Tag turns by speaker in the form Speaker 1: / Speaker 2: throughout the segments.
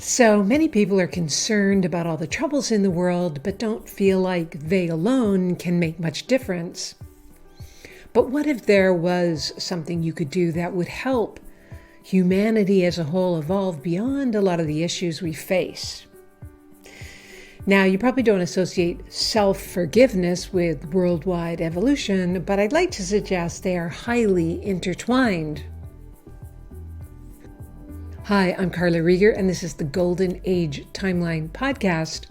Speaker 1: So many people are concerned about all the troubles in the world, but don't feel like they alone can make much difference. But what if there was something you could do that would help humanity as a whole evolve beyond a lot of the issues we face? Now, you probably don't associate self-forgiveness with worldwide evolution, but I'd like to suggest they are highly intertwined. Hi, I'm Carla Rieger, and this is the Golden Age Timeline podcast.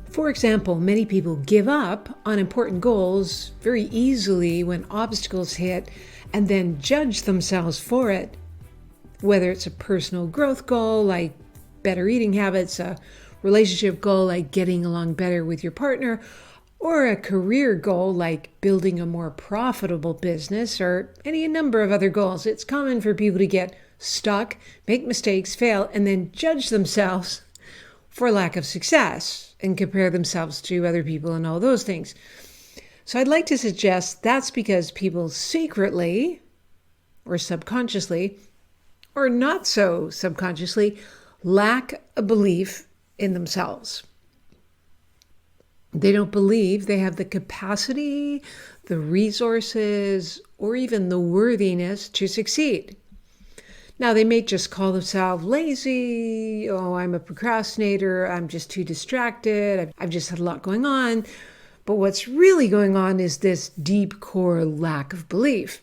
Speaker 1: For example, many people give up on important goals very easily when obstacles hit and then judge themselves for it. Whether it's a personal growth goal like better eating habits, a relationship goal like getting along better with your partner, or a career goal like building a more profitable business, or any number of other goals. It's common for people to get stuck, make mistakes, fail, and then judge themselves for lack of success and compare themselves to other people and all those things. So I'd like to suggest that's because people secretly or subconsciously or not so subconsciously lack a belief in themselves. They don't believe they have the capacity, the resources, or even the worthiness to succeed. Now, they may just call themselves lazy. Oh, I'm a procrastinator. I'm just too distracted. I've just had a lot going on. But what's really going on is this deep core lack of belief.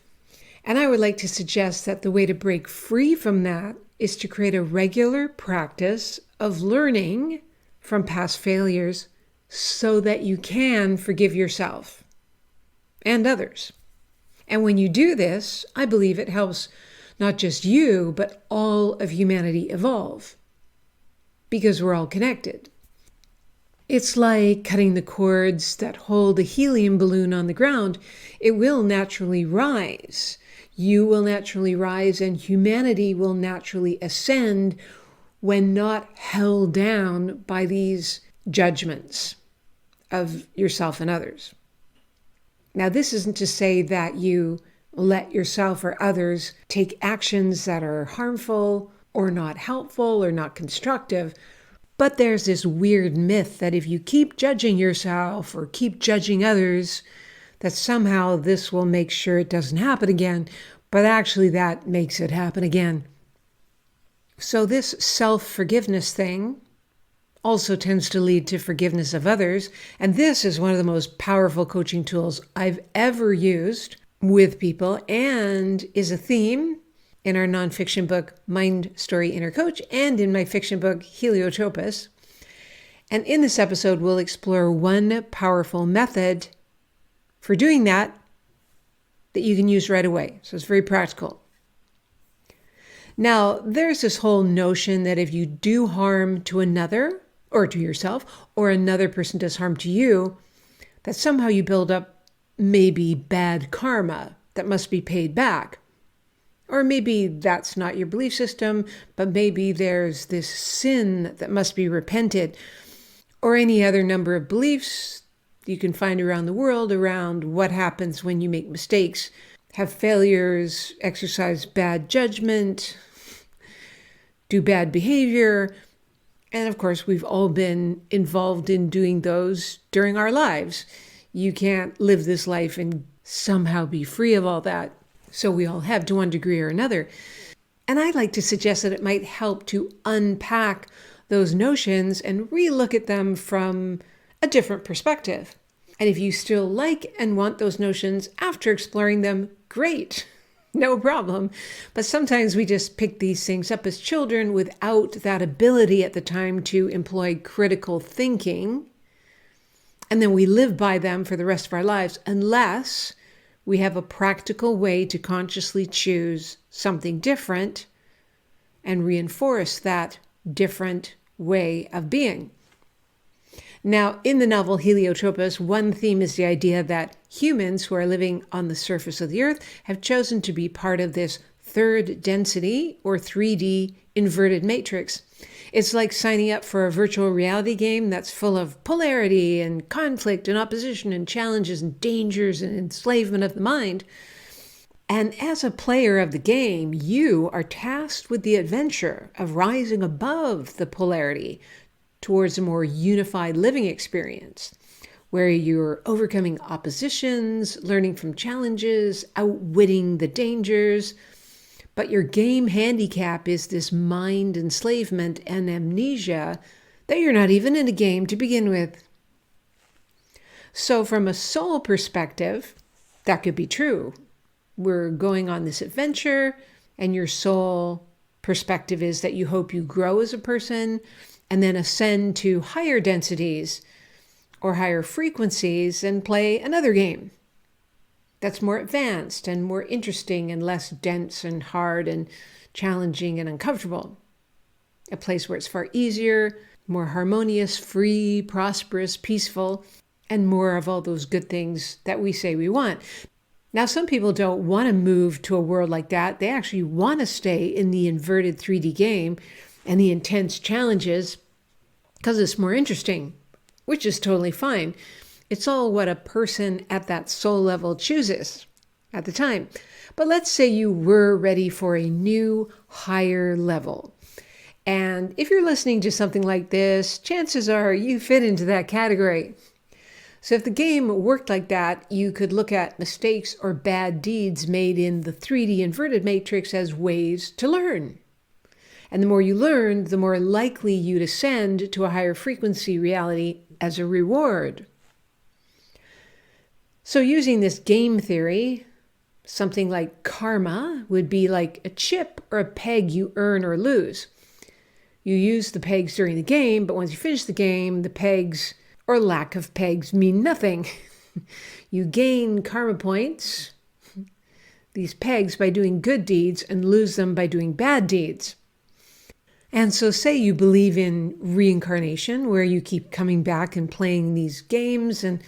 Speaker 1: And I would like to suggest that the way to break free from that is to create a regular practice of learning from past failures so that you can forgive yourself and others. And when you do this, I believe it helps not just you, but all of humanity evolve, because we're all connected. It's like cutting the cords that hold a helium balloon on the ground. It will naturally rise. You will naturally rise, and humanity will naturally ascend when not held down by these judgments of yourself and others. Now, this isn't to say that you let yourself or others take actions that are harmful or not helpful or not constructive, but there's this weird myth that if you keep judging yourself or keep judging others, that somehow this will make sure it doesn't happen again, but actually that makes it happen again. So this self-forgiveness thing also tends to lead to forgiveness of others. And this is one of the most powerful coaching tools I've ever used with people and is a theme in our nonfiction book, MindStory Inner Coach, and in my fiction book, Heliotropus. And in this episode, we'll explore one powerful method for doing that you can use right away. So it's very practical. Now, there's this whole notion that if you do harm to another, or to yourself, or another person does harm to you, that somehow you build up maybe bad karma that must be paid back. Or maybe that's not your belief system, but maybe there's this sin that must be repented, or any other number of beliefs you can find around the world around what happens when you make mistakes, have failures, exercise bad judgment, do bad behavior. And of course, we've all been involved in doing those during our lives. You can't live this life and somehow be free of all that. So we all have to one degree or another. And I'd like to suggest that it might help to unpack those notions and relook at them from a different perspective. And if you still like and want those notions after exploring them, great. No problem. But sometimes we just pick these things up as children without that ability at the time to employ critical thinking. And then we live by them for the rest of our lives unless we have a practical way to consciously choose something different and reinforce that different way of being. Now, in the novel Heliotropus, one theme is the idea that humans who are living on the surface of the earth have chosen to be part of this third density or 3D inverted matrix. It's like signing up for a virtual reality game that's full of polarity and conflict and opposition and challenges and dangers and enslavement of the mind. And as a player of the game, you are tasked with the adventure of rising above the polarity towards a more unified living experience, where you're overcoming oppositions, learning from challenges, outwitting the dangers. But your game handicap is this mind enslavement and amnesia that you're not even in a game to begin with. So from a soul perspective, that could be true. We're going on this adventure, and your soul perspective is that you hope you grow as a person and then ascend to higher densities or higher frequencies and play another game that's more advanced and more interesting and less dense and hard and challenging and uncomfortable. A place where it's far easier, more harmonious, free, prosperous, peaceful, and more of all those good things that we say we want. Now, some people don't want to move to a world like that. They actually want to stay in the inverted 3D game and the intense challenges because it's more interesting, which is totally fine. It's all what a person at that soul level chooses at the time. But let's say you were ready for a new, higher level. And if you're listening to something like this, chances are you fit into that category. So if the game worked like that, you could look at mistakes or bad deeds made in the 3D inverted matrix as ways to learn. And the more you learned, the more likely you'd ascend to a higher frequency reality as a reward. So using this game theory, something like karma would be like a chip or a peg you earn or lose. You use the pegs during the game, but once you finish the game, the pegs or lack of pegs mean nothing. You gain karma points, these pegs, by doing good deeds and lose them by doing bad deeds. And so say you believe in reincarnation, where you keep coming back and playing these games, and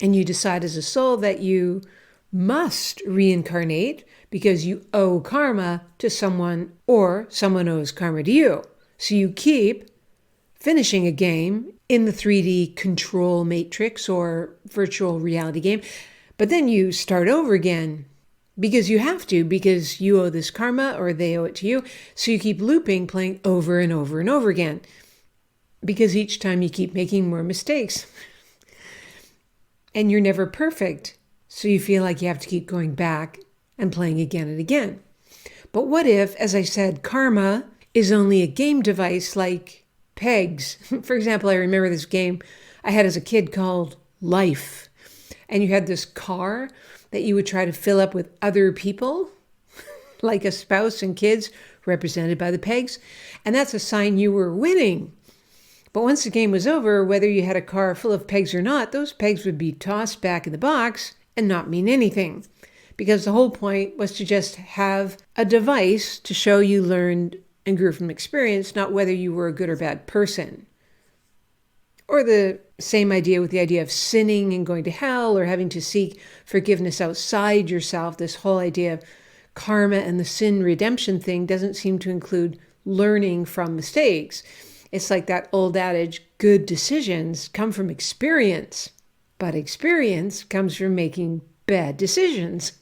Speaker 1: you decide as a soul that you must reincarnate because you owe karma to someone or someone owes karma to you. So you keep finishing a game in the 3D control matrix or virtual reality game, but then you start over again because you have to, because you owe this karma or they owe it to you. So you keep looping, playing over and over and over again, because each time you keep making more mistakes. And you're never perfect, so you feel like you have to keep going back and playing again and again. But what if, as I said, karma is only a game device like pegs? For example, I remember this game I had as a kid called Life. And you had this car that you would try to fill up with other people, like a spouse and kids represented by the pegs. And that's a sign you were winning. But once the game was over, whether you had a car full of pegs or not, those pegs would be tossed back in the box and not mean anything. Because the whole point was to just have a device to show you learned and grew from experience, not whether you were a good or bad person. Or the same idea with the idea of sinning and going to hell, or having to seek forgiveness outside yourself. This whole idea of karma and the sin redemption thing doesn't seem to include learning from mistakes. It's like that old adage, good decisions come from experience, but experience comes from making bad decisions.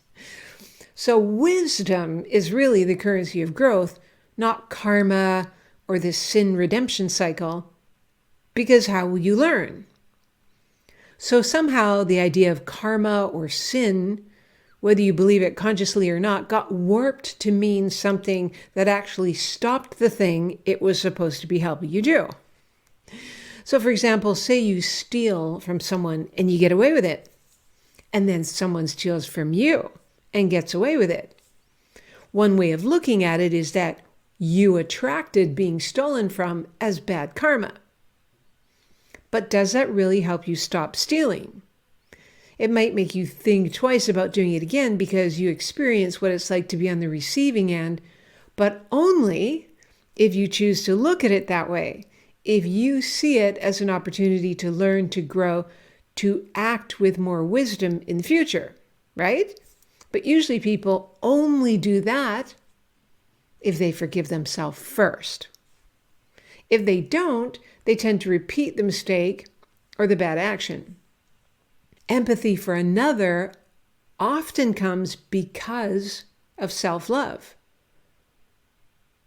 Speaker 1: So wisdom is really the currency of growth, not karma or this sin redemption cycle, because how will you learn? So somehow the idea of karma or sin, whether you believe it consciously or not, got warped to mean something that actually stopped the thing it was supposed to be helping you do. So for example, say you steal from someone and you get away with it, and then someone steals from you and gets away with it. One way of looking at it is that you attracted being stolen from as bad karma. But does that really help you stop stealing? It might make you think twice about doing it again because you experience what it's like to be on the receiving end, but only if you choose to look at it that way. If you see it as an opportunity to learn, to grow, to act with more wisdom in the future, right? But usually people only do that if they forgive themselves first. If they don't, they tend to repeat the mistake or the bad action. Empathy for another often comes because of self-love.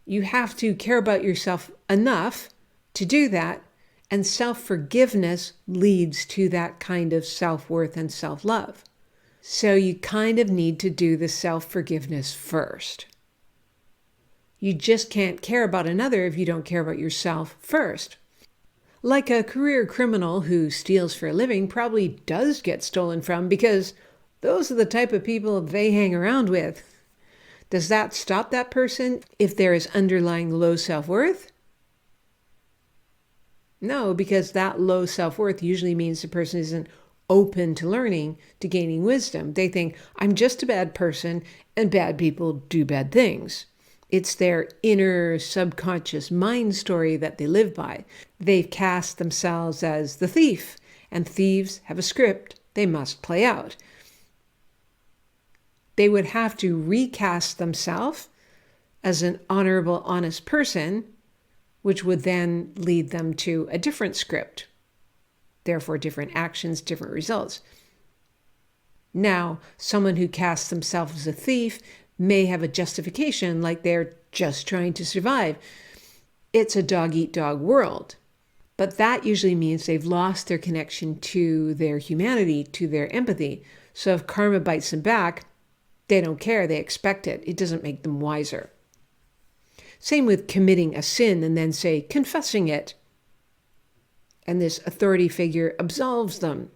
Speaker 1: You have to care about yourself enough to do that, and self-forgiveness leads to that kind of self-worth and self-love. So you kind of need to do the self-forgiveness first. You just can't care about another if you don't care about yourself first. Like a career criminal who steals for a living probably does get stolen from because those are the type of people they hang around with. Does that stop that person if there is underlying low self-worth? No, because that low self-worth usually means the person isn't open to learning, to gaining wisdom. They think, I'm just a bad person and bad people do bad things. It's their inner subconscious mind story that they live by. They've cast themselves as the thief, and thieves have a script they must play out. They would have to recast themselves as an honorable, honest person, which would then lead them to a different script. Therefore, different actions, different results. Now, someone who casts themselves as a thief may have a justification like they're just trying to survive. It's a dog-eat-dog world. But that usually means they've lost their connection to their humanity, to their empathy. So if karma bites them back, they don't care, they expect it. It doesn't make them wiser. Same with committing a sin and then, say, confessing it. And this authority figure absolves them.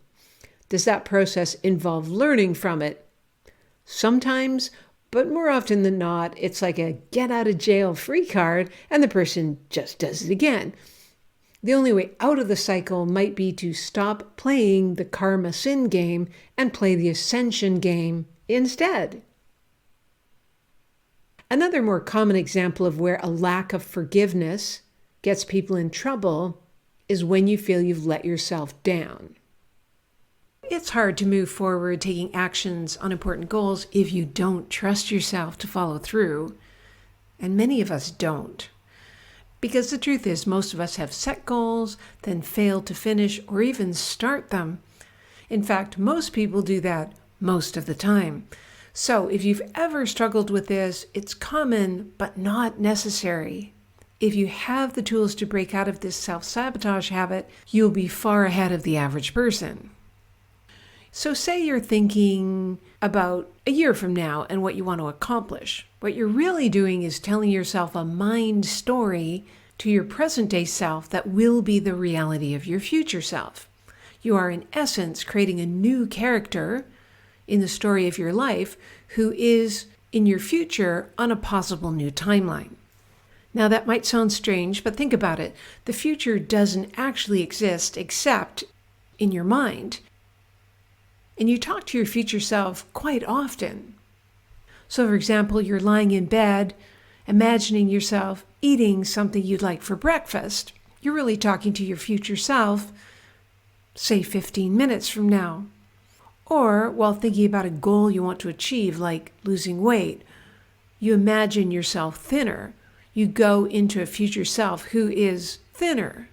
Speaker 1: Does that process involve learning from it? Sometimes, but more often than not, it's like a get out of jail free card and the person just does it again. The only way out of the cycle might be to stop playing the karma sin game and play the ascension game instead. Another more common example of where a lack of forgiveness gets people in trouble is when you feel you've let yourself down. It's hard to move forward taking actions on important goals if you don't trust yourself to follow through, and many of us don't. Because the truth is, most of us have set goals, then fail to finish or even start them. In fact, most people do that most of the time. So if you've ever struggled with this, it's common but not necessary. If you have the tools to break out of this self-sabotage habit, you'll be far ahead of the average person. So say you're thinking about a year from now and what you want to accomplish. What you're really doing is telling yourself a mind story to your present day self that will be the reality of your future self. You are in essence creating a new character in the story of your life who is in your future on a possible new timeline. Now that might sound strange, but think about it. The future doesn't actually exist except in your mind. And you talk to your future self quite often. So for example, you're lying in bed, imagining yourself eating something you'd like for breakfast. You're really talking to your future self, say 15 minutes from now. Or while thinking about a goal you want to achieve, like losing weight, you imagine yourself thinner. You go into a future self who is thinner.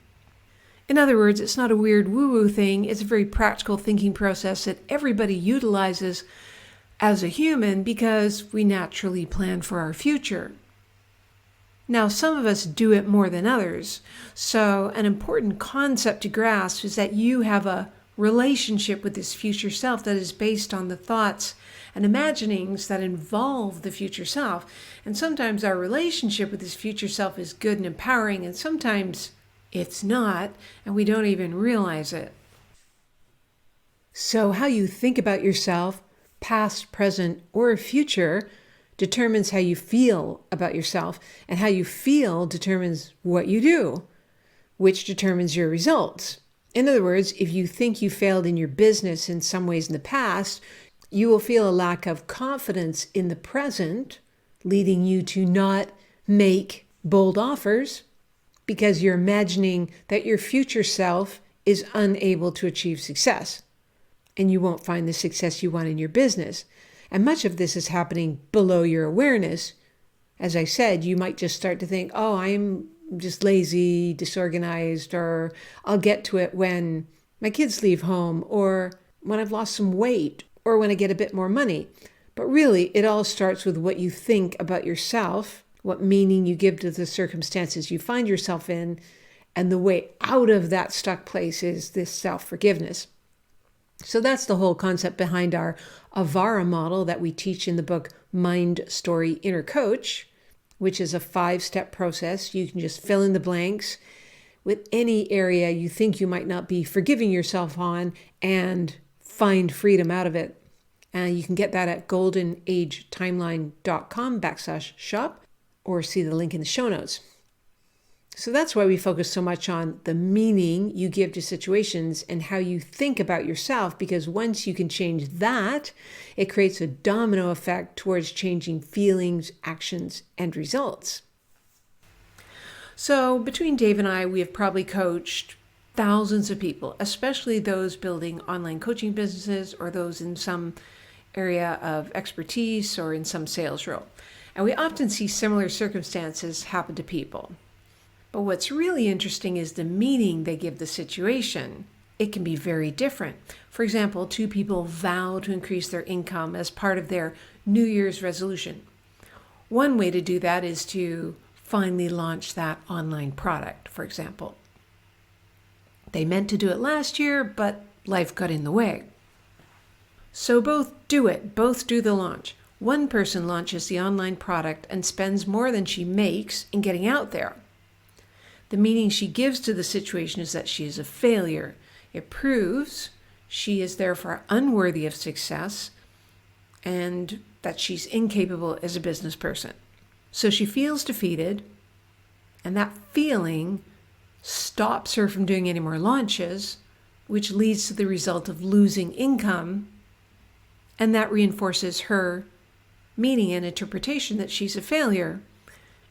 Speaker 1: In other words, it's not a weird woo-woo thing. It's a very practical thinking process that everybody utilizes as a human because we naturally plan for our future. Now, some of us do it more than others. So an important concept to grasp is that you have a relationship with this future self that is based on the thoughts and imaginings that involve the future self. And sometimes our relationship with this future self is good and empowering, and sometimes it's not, and we don't even realize it. So how you think about yourself, past, present, or future, determines how you feel about yourself, and how you feel determines what you do, which determines your results. In other words, if you think you failed in your business in some ways in the past, you will feel a lack of confidence in the present, leading you to not make bold offers because you're imagining that your future self is unable to achieve success, and you won't find the success you want in your business. And much of this is happening below your awareness. As I said, you might just start to think, oh, I'm just lazy, disorganized, or I'll get to it when my kids leave home, or when I've lost some weight, or when I get a bit more money. But really, it all starts with what you think about yourself, what meaning you give to the circumstances you find yourself in, and the way out of that stuck place is this self-forgiveness. So that's the whole concept behind our Avara model that we teach in the book MindStory Inner Coach, which is a 5-step process. You can just fill in the blanks with any area you think you might not be forgiving yourself on and find freedom out of it. And you can get that at goldenagetimeline.com/shop or see the link in the show notes. So that's why we focus so much on the meaning you give to situations and how you think about yourself, because once you can change that, it creates a domino effect towards changing feelings, actions, and results. So between Dave and I, we have probably coached thousands of people, especially those building online coaching businesses or those in some area of expertise or in some sales role. And we often see similar circumstances happen to people. But what's really interesting is the meaning they give the situation. It can be very different. For example, 2 people vow to increase their income as part of their New Year's resolution. One way to do that is to finally launch that online product, for example. They meant to do it last year, but life got in the way. So both do it, both do the launch. One person launches the online product and spends more than she makes in getting out there. The meaning she gives to the situation is that she is a failure. It proves she is therefore unworthy of success and that she's incapable as a business person. So she feels defeated, and that feeling stops her from doing any more launches, which leads to the result of losing income, and that reinforces her meaning and interpretation that she's a failure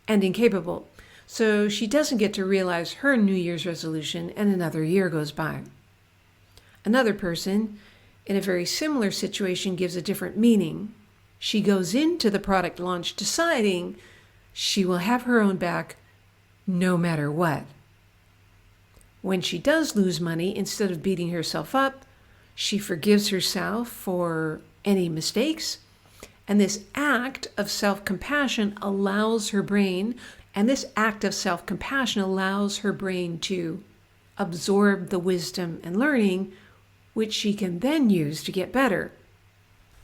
Speaker 1: and incapable. So she doesn't get to realize her New Year's resolution, and another year goes by. Another person in a very similar situation gives a different meaning. She goes into the product launch deciding she will have her own back no matter what. When she does lose money, instead of beating herself up, she forgives herself for any mistakes. And this act of self-compassion allows her brain to absorb the wisdom and learning, which she can then use to get better.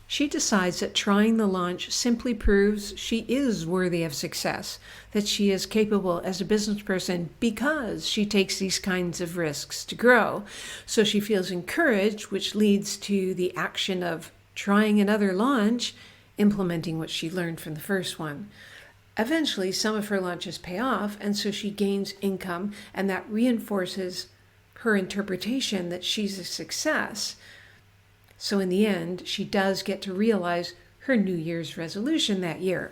Speaker 1: She decides that trying the launch simply proves she is worthy of success, that she is capable as a business person because she takes these kinds of risks to grow. So she feels encouraged, which leads to the action of trying another launch, implementing what she learned from the first one. Eventually, some of her launches pay off, and so she gains income, and that reinforces her interpretation that she's a success. So in the end, she does get to realize her New Year's resolution that year.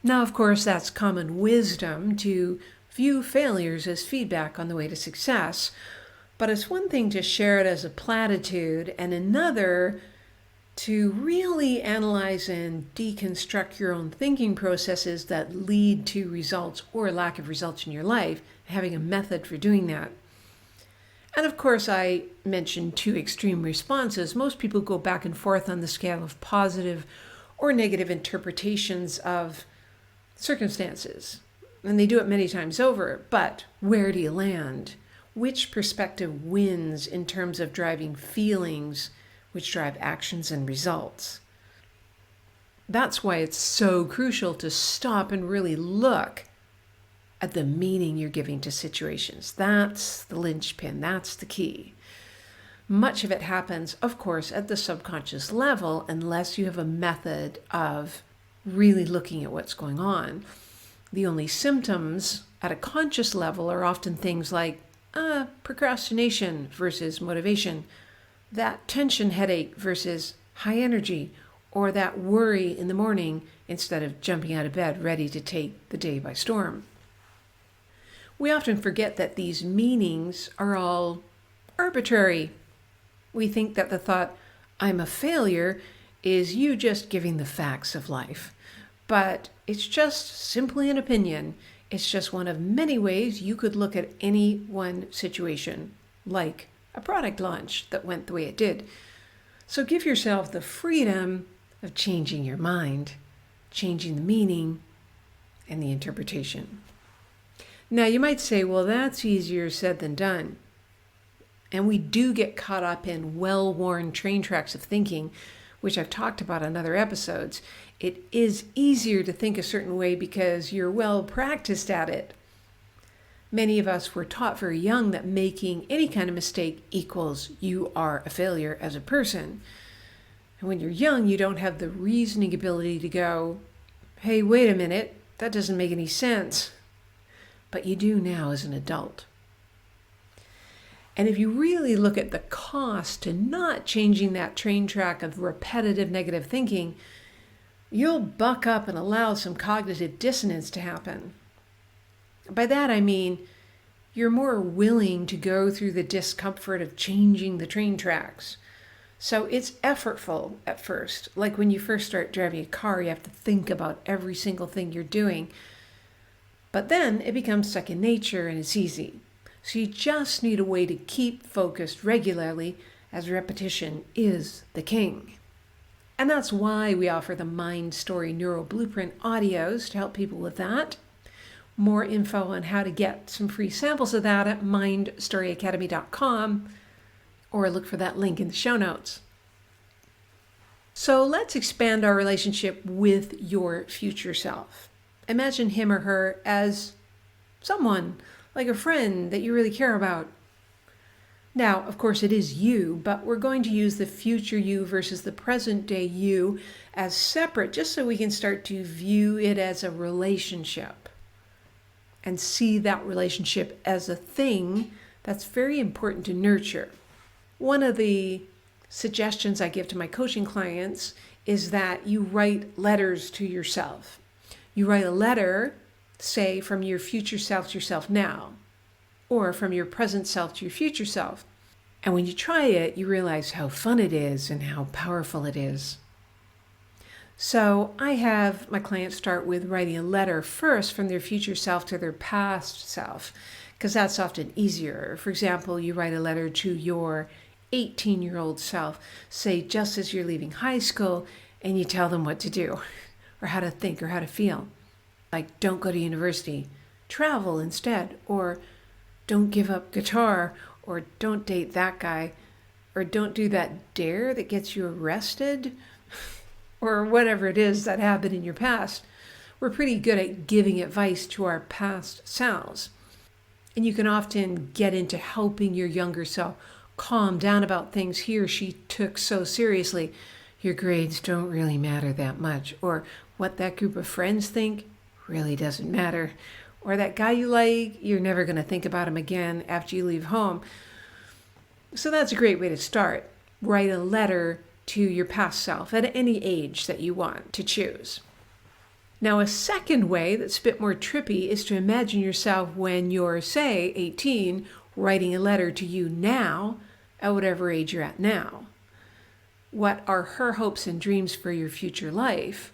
Speaker 1: Now, of course, that's common wisdom to view failures as feedback on the way to success, but it's one thing to share it as a platitude and another to really analyze and deconstruct your own thinking processes that lead to results or lack of results in your life, having a method for doing that. And of course, I mentioned 2 extreme responses. Most people go back and forth on the scale of positive or negative interpretations of circumstances. And they do it many times over. But where do you land? Which perspective wins in terms of driving feelings, which drive actions and results? That's why it's so crucial to stop and really look at the meaning you're giving to situations. That's the linchpin. That's the key. Much of it happens, of course, at the subconscious level, unless you have a method of really looking at what's going on. The only symptoms at a conscious level are often things like procrastination versus motivation, that tension headache versus high energy, or that worry in the morning instead of jumping out of bed ready to take the day by storm. We often forget that these meanings are all arbitrary. We think that the thought, I'm a failure, is you just giving the facts of life. But it's just simply an opinion. It's just one of many ways you could look at any one situation, like a product launch that went the way it did. So give yourself the freedom of changing your mind, changing the meaning and the interpretation. Now you might say, well, that's easier said than done. And we do get caught up in well-worn train tracks of thinking, which I've talked about in other episodes. It is easier to think a certain way because you're well practiced at it. Many of us were taught very young that making any kind of mistake equals you are a failure as a person. And when you're young, you don't have the reasoning ability to go, hey, wait a minute, that doesn't make any sense. But you do now as an adult. And if you really look at the cost to not changing that train track of repetitive negative thinking, you'll buck up and allow some cognitive dissonance to happen. By that I mean, you're more willing to go through the discomfort of changing the train tracks. So it's effortful at first. Like when you first start driving a car, you have to think about every single thing you're doing. But then it becomes second nature and it's easy. So you just need a way to keep focused regularly, as repetition is the king. And that's why we offer the MindStory Neuro-Blueprint audios to help people with that. More info on how to get some free samples of that at MindStoryAcademy.com, or look for that link in the show notes. So let's expand our relationship with your future self. Imagine him or her as someone, like a friend that you really care about. Now, of course, it is you, but we're going to use the future you versus the present day you as separate, just so we can start to view it as a relationship and see that relationship as a thing that's very important to nurture. One of the suggestions I give to my coaching clients is that you write letters to yourself. You write a letter, say, from your future self to yourself now, or from your present self to your future self. And when you try it, you realize how fun it is and how powerful it is. So I have my clients start with writing a letter first from their future self to their past self, because that's often easier. For example, you write a letter to your 18-year-old self, say just as you're leaving high school, and you tell them what to do, or how to think, or how to feel. Like, don't go to university, travel instead, or don't give up guitar, or don't date that guy, or don't do that dare that gets you arrested, or whatever it is that happened in your past. We're pretty good at giving advice to our past selves. And you can often get into helping your younger self calm down about things he or she took so seriously. Your grades don't really matter that much, or what that group of friends think really doesn't matter, or that guy you like, you're never going to think about him again after you leave home. So that's a great way to start. Write a letter to your past self at any age that you want to choose. Now, a second way that's a bit more trippy is to imagine yourself when you're, say, 18, writing a letter to you now, at whatever age you're at now. What are her hopes and dreams for your future life?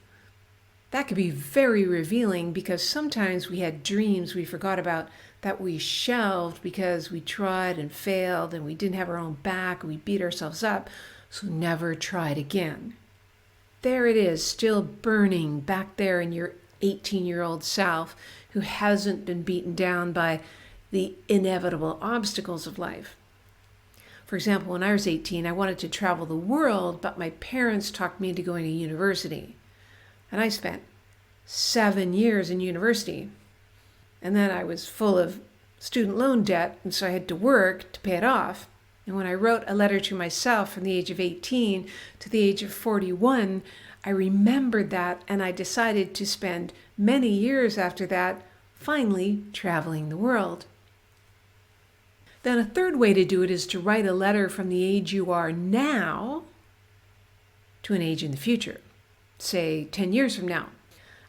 Speaker 1: That could be very revealing, because sometimes we had dreams we forgot about that we shelved because we tried and failed and we didn't have our own back and we beat ourselves up, so never tried again. There it is, still burning back there in your 18-year-old self who hasn't been beaten down by the inevitable obstacles of life. For example, when I was 18, I wanted to travel the world, but my parents talked me into going to university. And I spent 7 years in university. And then I was full of student loan debt, and so I had to work to pay it off. And when I wrote a letter to myself from the age of 18 to the age of 41, I remembered that, and I decided to spend many years after that finally traveling the world. Then a third way to do it is to write a letter from the age you are now to an age in the future, say 10 years from now.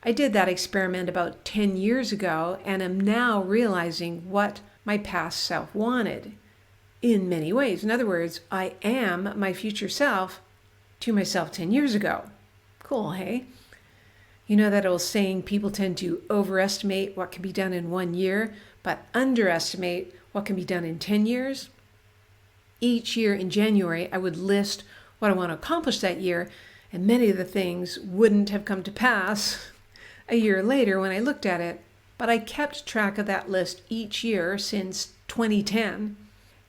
Speaker 1: I did that experiment about 10 years ago, and am now realizing what my past self wanted in many ways. In other words, I am my future self to myself 10 years ago. Cool, hey? You know that old saying, people tend to overestimate what can be done in 1 year, but underestimate what can be done in 10 years? Each year in January, I would list what I want to accomplish that year, And many of the things wouldn't have come to pass a year later when I looked at it. But I kept track of that list each year since 2010.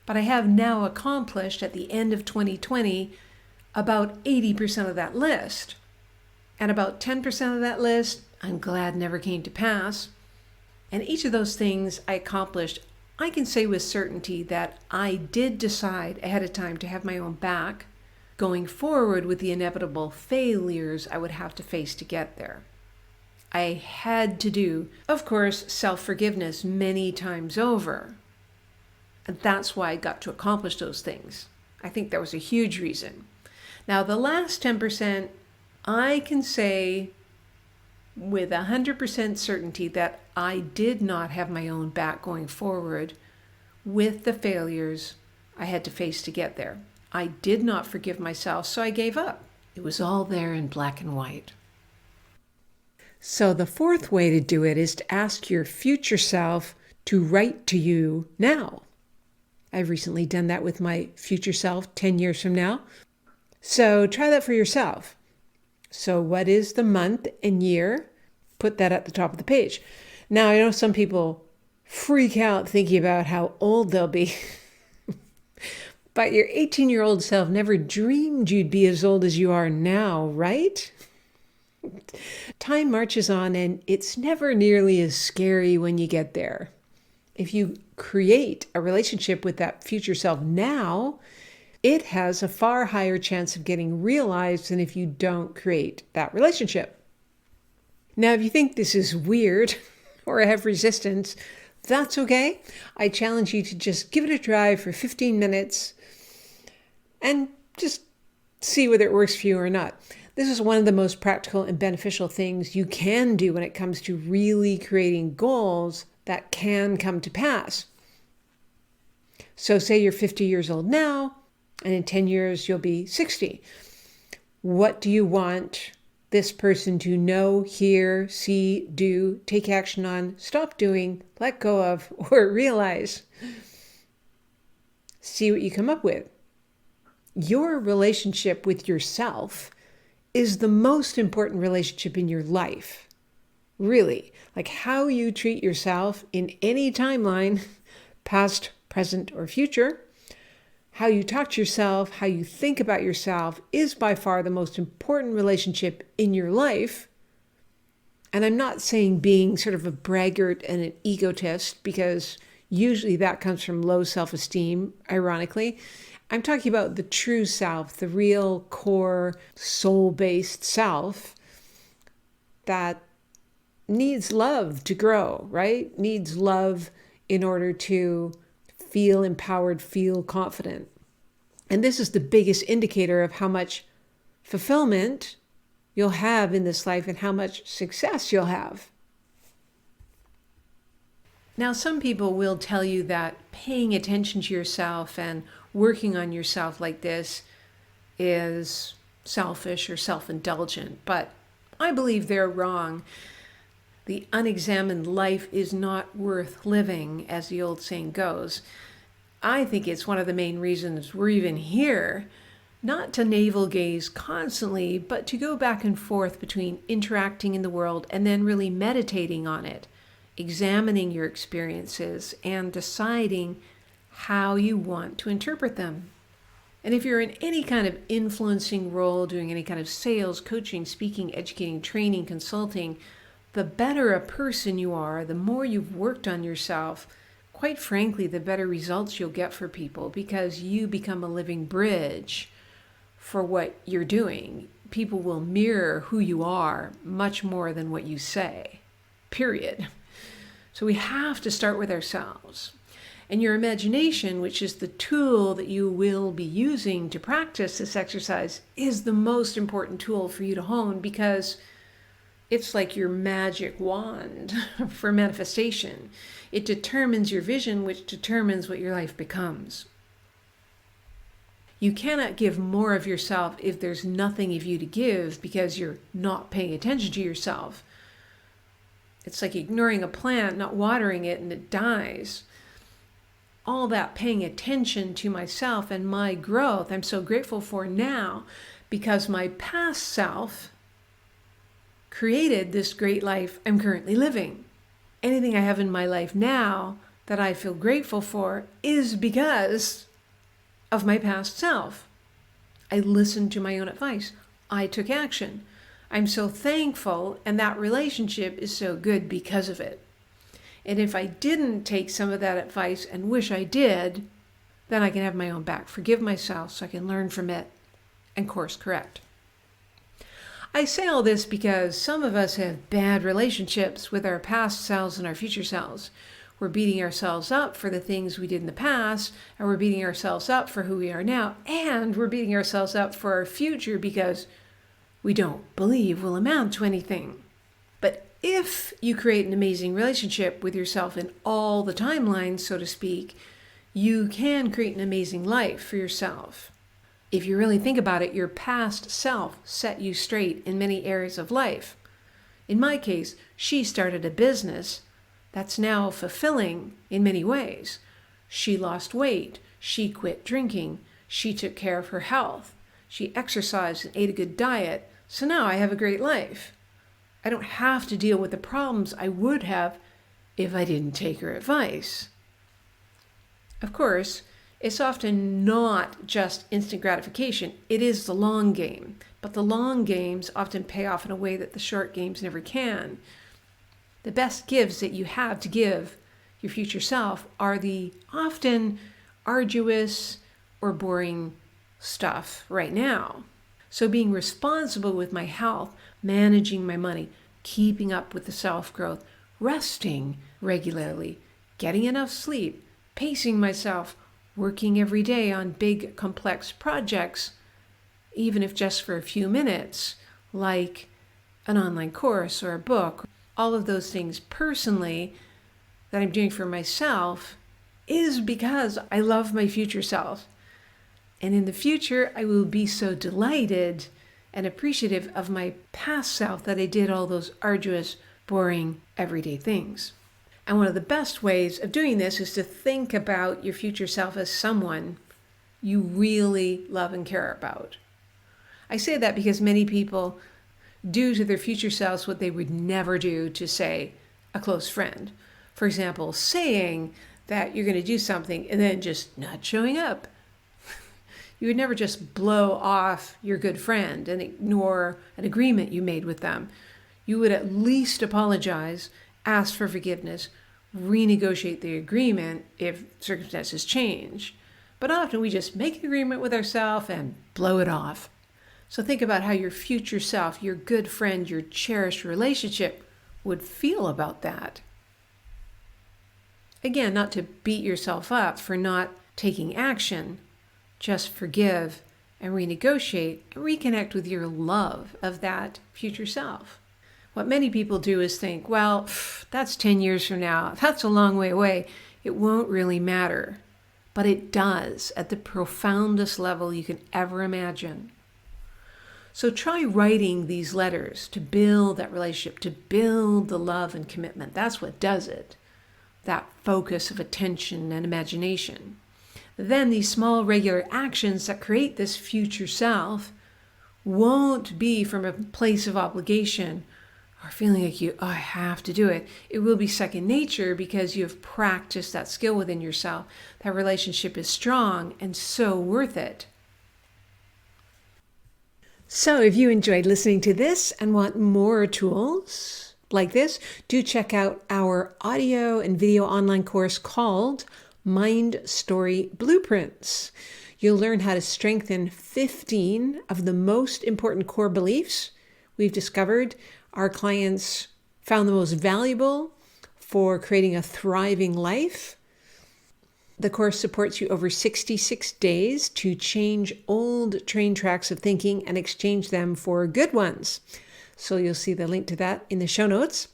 Speaker 1: But I have now accomplished at the end of 2020 about 80% of that list. And about 10% of that list, I'm glad never came to pass. And each of those things I accomplished, I can say with certainty that I did decide ahead of time to have my own back, going forward with the inevitable failures I would have to face to get there. I had to do, of course, self-forgiveness many times over. And that's why I got to accomplish those things. I think that was a huge reason. Now, the last 10%, I can say with 100% certainty that I did not have my own back going forward with the failures I had to face to get there. I did not forgive myself, so I gave up. It was all there in black and white. So the fourth way to do it is to ask your future self to write to you now. I've recently done that with my future self 10 years from now. So try that for yourself. So what is the month and year? Put that at the top of the page. Now, I know some people freak out thinking about how old they'll be. But your 18-year-old self never dreamed you'd be as old as you are now, right? Time marches on and it's never nearly as scary when you get there. If you create a relationship with that future self now, it has a far higher chance of getting realized than if you don't create that relationship. Now, if you think this is weird or have resistance, that's okay. I challenge you to just give it a try for 15 minutes and just see whether it works for you or not. This is one of the most practical and beneficial things you can do when it comes to really creating goals that can come to pass. So say you're 50 years old now, and in 10 years you'll be 60. What do you want this person to know, hear, see, do, take action on, stop doing, let go of, or realize? See what you come up with. Your relationship with yourself is the most important relationship in your life. Really, like how you treat yourself in any timeline, past, present, or future, how you talk to yourself, how you think about yourself is by far the most important relationship in your life. And I'm not saying being sort of a braggart and an egotist, because usually that comes from low self-esteem, ironically. I'm talking about the true self, the real core soul-based self that needs love to grow, right? Needs love in order to feel empowered, feel confident. And this is the biggest indicator of how much fulfillment you'll have in this life and how much success you'll have. Now, some people will tell you that paying attention to yourself and working on yourself like this is selfish or self-indulgent, but I believe they're wrong. The unexamined life is not worth living, as the old saying goes. I think it's one of the main reasons we're even here, not to navel gaze constantly, but to go back and forth between interacting in the world and then really meditating on it, examining your experiences and deciding how you want to interpret them. And if you're in any kind of influencing role, doing any kind of sales, coaching, speaking, educating, training, consulting, the better a person you are, the more you've worked on yourself, quite frankly, the better results you'll get for people, because you become a living bridge for what you're doing. People will mirror who you are much more than what you say, period. So we have to start with ourselves. And your imagination, which is the tool that you will be using to practice this exercise, is the most important tool for you to hone, because it's like your magic wand for manifestation. It determines your vision, which determines what your life becomes. You cannot give more of yourself if there's nothing of you to give, because you're not paying attention to yourself. It's like ignoring a plant, not watering it, and it dies. All that paying attention to myself and my growth, I'm so grateful for now, because my past self created this great life I'm currently living. Anything I have in my life now that I feel grateful for is because of my past self. I listened to my own advice. I took action. I'm so thankful, and that relationship is so good because of it. And if I didn't take some of that advice and wish I did, then I can have my own back. Forgive myself so I can learn from it and course correct. I say all this because some of us have bad relationships with our past selves and our future selves. We're beating ourselves up for the things we did in the past, and we're beating ourselves up for who we are now, and we're beating ourselves up for our future because we don't believe we'll amount to anything. But if you create an amazing relationship with yourself in all the timelines, so to speak, you can create an amazing life for yourself. If you really think about it, your past self set you straight in many areas of life. In my case, she started a business that's now fulfilling in many ways. She lost weight. She quit drinking. She took care of her health. She exercised and ate a good diet. So now I have a great life. I don't have to deal with the problems I would have if I didn't take her advice. Of course, it's often not just instant gratification. It is the long game. But the long games often pay off in a way that the short games never can. The best gifts that you have to give your future self are the often arduous or boring stuff right now. So being responsible with my health, managing my money, keeping up with the self-growth, resting regularly, getting enough sleep, pacing myself, working every day on big, complex projects, even if just for a few minutes, like an online course or a book, all of those things personally that I'm doing for myself is because I love my future self. And in the future, I will be so delighted and appreciative of my past self that I did all those arduous, boring, everyday things. And one of the best ways of doing this is to think about your future self as someone you really love and care about. I say that because many people do to their future selves what they would never do to, say, a close friend. For example, saying that you're going to do something and then just not showing up. You would never just blow off your good friend and ignore an agreement you made with them. You would at least apologize, ask for forgiveness, renegotiate the agreement if circumstances change. But often we just make an agreement with ourselves and blow it off. So think about how your future self, your good friend, your cherished relationship would feel about that. Again, not to beat yourself up for not taking action, just forgive and renegotiate and reconnect with your love of that future self. What many people do is think, well, that's 10 years from now. That's a long way away. It won't really matter. But it does at the profoundest level you can ever imagine. So try writing these letters to build that relationship, to build the love and commitment. That's what does it. That focus of attention and imagination. Then these small regular actions that create this future self won't be from a place of obligation or feeling like I have to do it. It will be second nature because you have practiced that skill within yourself. That relationship is strong and so worth it. So if you enjoyed listening to this and want more tools like this, do check out our audio and video online course called MindStory Blueprints. You'll learn how to strengthen 15 of the most important core beliefs we've discovered our clients found the most valuable for creating a thriving life. The course supports you over 66 days to change old train tracks of thinking and exchange them for good ones. So you'll see the link to that in the show notes.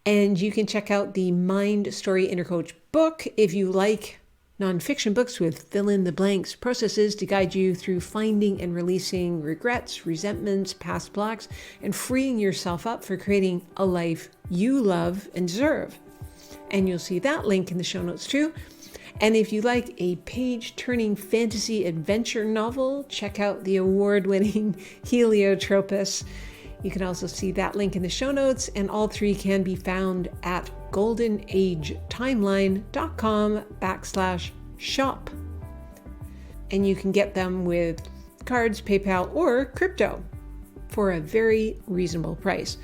Speaker 1: And you can check out the MindStory Inner Coach book if you like nonfiction books with fill-in-the-blanks processes to guide you through finding and releasing regrets, resentments, past blocks, and freeing yourself up for creating a life you love and deserve. And you'll see that link in the show notes too. And if you like a page-turning fantasy adventure novel, check out the award-winning Heliotropus. You can also see that link in the show notes, and all three can be found at goldenagetimeline.com/shop. And you can get them with cards, PayPal, or crypto for a very reasonable price.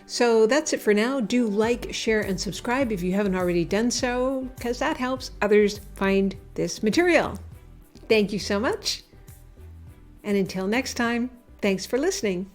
Speaker 1: So that's it for now. Do like, share, and subscribe if you haven't already done so, because that helps others find this material. Thank you so much. And until next time, thanks for listening.